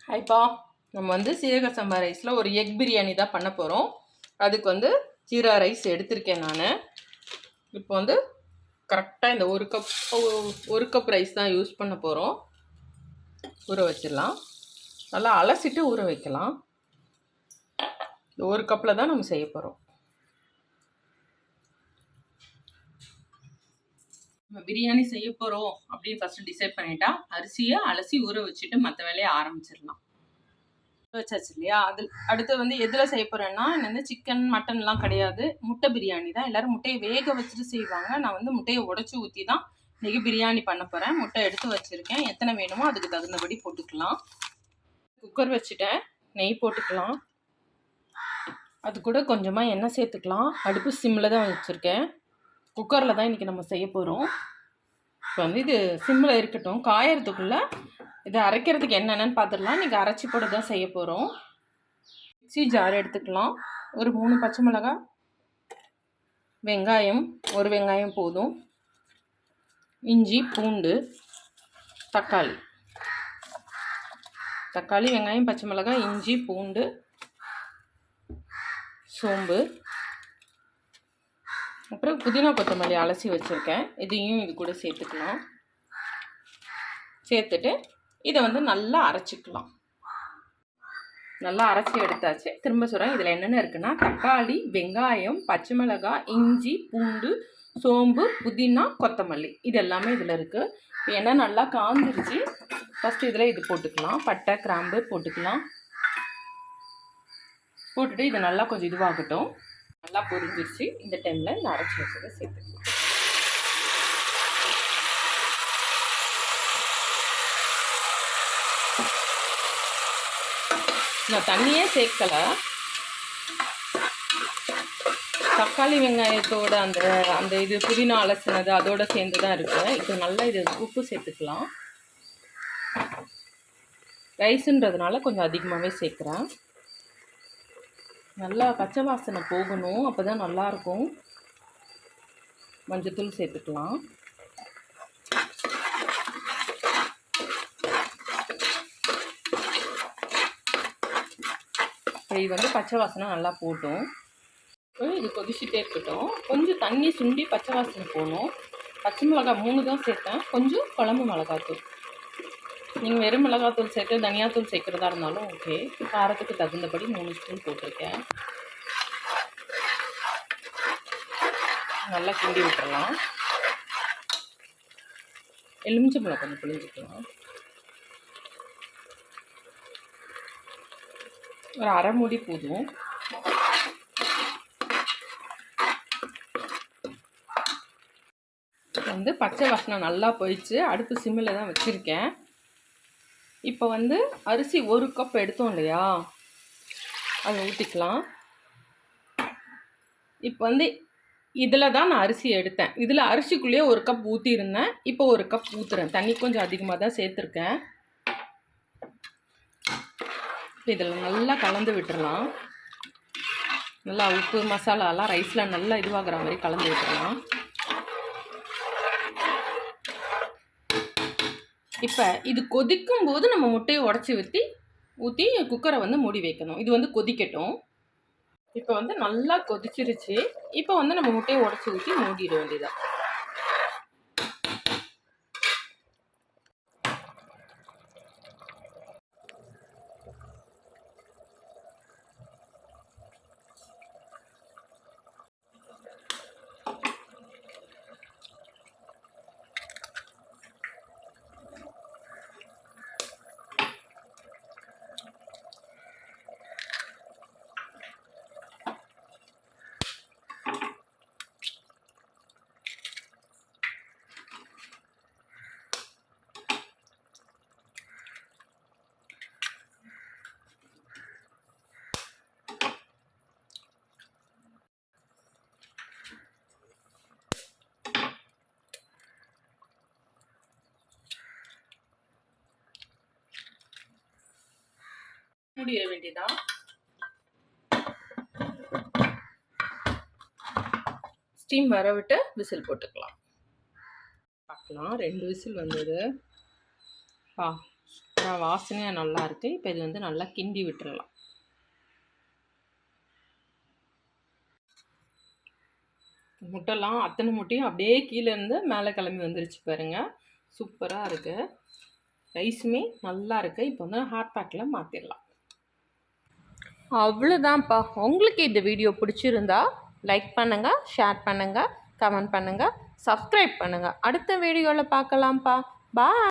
ஹாய்ப்பா, நம்ம வந்து சீரக சம்பா ரைஸில் ஒரு எக் பிரியாணி தான் பண்ண போகிறோம். அதுக்கு வந்து ஜீரா ரைஸ் எடுத்திருக்கேன் நான். இப்போ வந்து கரெக்டாக இந்த ஒரு கப் ரைஸ் தான் யூஸ் பண்ண போகிறோம். ஊற வச்சிடலாம். நல்லா அலசிட்டு ஊற வைக்கலாம். இந்த ஒரு கப்பில் தான் நம்ம செய்ய போகிறோம். நம்ம பிரியாணி செய்ய போகிறோம் அப்படின்னு ஃபஸ்ட்டு டிசைட் பண்ணிட்டா அரிசியை அலசி ஊற வச்சுட்டு மற்ற வேலையை ஆரம்பிச்சிடலாம். வச்சாச்சு இல்லையா? அது அடுத்து வந்து எதில் செய்ய போகிறேன்னா, வந்து சிக்கன் மட்டன்லாம் கிடையாது, முட்டை பிரியாணி தான். எல்லோரும் முட்டையை வேக வச்சுட்டு செய்வாங்க. நான் வந்து முட்டையை உடச்சி ஊற்றி தான் இன்றைக்கி பிரியாணி பண்ண போகிறேன். முட்டை எடுத்து வச்சுருக்கேன். எத்தனை வேணுமோ அதுக்கு தகுந்தபடி போட்டுக்கலாம். குக்கர் வச்சுட்டேன். நெய் போட்டுக்கலாம். அது கூட கொஞ்சமாக எண்ணெய் சேர்த்துக்கலாம். அடுப்பு சிம்மில் தான் வச்சுருக்கேன். குக்கரில் தான் இன்றைக்கி நம்ம செய்ய போகிறோம். இப்போ வந்து இது சிம்மில் இருக்கட்டும். காயறதுக்குள்ளே இதை அரைக்கிறதுக்கு என்னென்னு பார்த்துடலாம். இன்றைக்கி அரைச்சி போட தான் செய்ய போகிறோம். மிக்ஸி ஜார் எடுத்துக்கலாம். ஒரு 3 பச்சை மிளகாய், வெங்காயம், ஒரு வெங்காயம் போதும், இஞ்சி, பூண்டு, தக்காளி, வெங்காயம், பச்சை மிளகாய், இஞ்சி, பூண்டு, சோம்பு, அப்புறம் புதினா கொத்தமல்லி அலசி வச்சுருக்கேன். இதையும் இது கூட சேர்த்துக்கலாம். சேர்த்துட்டு இதை வந்து நல்லா அரைச்சிக்கலாம். நல்லா அரைச்சி எடுத்தாச்சு. திரும்ப சொல்கிறேன், இதில் என்னென்ன இருக்குன்னா, தக்காளி, வெங்காயம், பச்சை மிளகாய், இஞ்சி, பூண்டு, சோம்பு, புதினா, கொத்தமல்லி, இது எல்லாமே இதில் இருக்குது. எண்ணெய் நல்லா காஞ்சிருச்சு. ஃபஸ்ட்டு இதில் இது போட்டுக்கலாம். பட்டை, கிராம்பு போட்டுக்கலாம். போட்டுட்டு இது நல்லா கொஞ்சம் இதுவாகட்டும். நல்லா பொரிஞ்சிருச்சு. இந்த டைமில் இந்த அரைச்சி வச்சதை சேர்த்துக்கலாம். நான் தண்ணியே சேர்க்கலை. தக்காளி வெங்காயத்தோட அந்த இது புதினா அலசினது அதோடு சேர்ந்து தான் இருக்குது. இப்போ நல்லா இது உப்பு சேர்த்துக்கலாம். ரைஸுன்றதுனால கொஞ்சம் அதிகமாகவே சேர்க்குறேன். நல்லா பச்சை வாசனை போகணும், அப்போ தான் நல்லாயிருக்கும். மஞ்சத்தூள் சேர்த்துக்கலாம். இது வந்து பச்சை வாசனை நல்லா போட்டும். இது கொதிச்சுட்டே இருக்கட்டும். கொஞ்சம் தண்ணி சுண்டி பச்சை வாசனை போகணும். பச்சை மிளகாய் 3 தான் சேர்த்தேன். கொஞ்சம் குழம்பு மிளகாத்தூள். நீங்கள் வெறும் மிளகாத்தூள் சேர்த்து தனியாத்தூள் சேர்க்குறதா இருந்தாலும் ஓகே. காரத்துக்கு தகுந்தபடி 3 ஸ்பூன் போட்டிருக்கேன். நல்லா கிண்டி விட்டுறலாம். எலுமிச்சம்பழம் கொஞ்சம் பிழிஞ்சிக்கலாம். ஒரு அரை மூடி போதும். வந்து பச்சை வாசனை நல்லா போயிடுச்சு. அடுப்பு சிம்மில் தான் வச்சுருக்கேன். இப்போ வந்து அரிசி 1 கப் எடுத்தோம் இல்லையா, அதை ஊற்றிக்கலாம். இப்போ வந்து இதில் தான் நான் அரிசி எடுத்தேன். இதில் அரிசிக்குள்ளேயே 1 கப் ஊற்றிருந்தேன். இப்போ 1 கப் ஊற்றுறேன். தண்ணி கொஞ்சம் அதிகமாக தான் சேர்த்துருக்கேன். இதில் நல்லா கலந்து விட்டுறலாம். நல்லா உப்பு மசாலாலாம் ரைஸில் நல்லா இதுவாகிற மாதிரி கலந்து விட்டுறலாம். இப்போ இது கொதிக்கும் போது நம்ம முட்டையை உடச்சி ஊற்றி குக்கரை வந்து மூடி வைக்கணும். இது வந்து கொதிக்கட்டும். இப்போ வந்து நல்லா கொதிச்சிருச்சு. இப்போ வந்து நம்ம முட்டையை உடச்சி ஊற்றி மூடிட வேண்டியதான். மூடிட வேண்டியதான். ஸ்டீம் வர விட்டு விசில் போட்டுக்கலாம். பார்க்கலாம். 2 விசில் வந்தது. வாசனையாக நல்லா இருக்குது. இப்போ இது வந்து நல்லா கிண்டி விட்டுறலாம். முட்டைலாம் அத்தனை முட்டையும் அப்படியே கீழேருந்து மேலே கிளம்பி வந்துருச்சு பாருங்கள். சூப்பராக இருக்குது. ரைஸுமே நல்லா இருக்குது. இப்போ வந்து ஹாட் பேக்கில் மாற்றிடலாம். அவ்வளோதான்ப்பா. உங்களுக்கு இந்த வீடியோ பிடிச்சிருந்தா லைக் பண்ணுங்கள், ஷேர் பண்ணுங்கள், கமெண்ட் பண்ணுங்கள், சப்ஸ்கிரைப் பண்ணுங்கள். அடுத்த வீடியோவில் பார்க்கலாம்ப்பா. பாய்.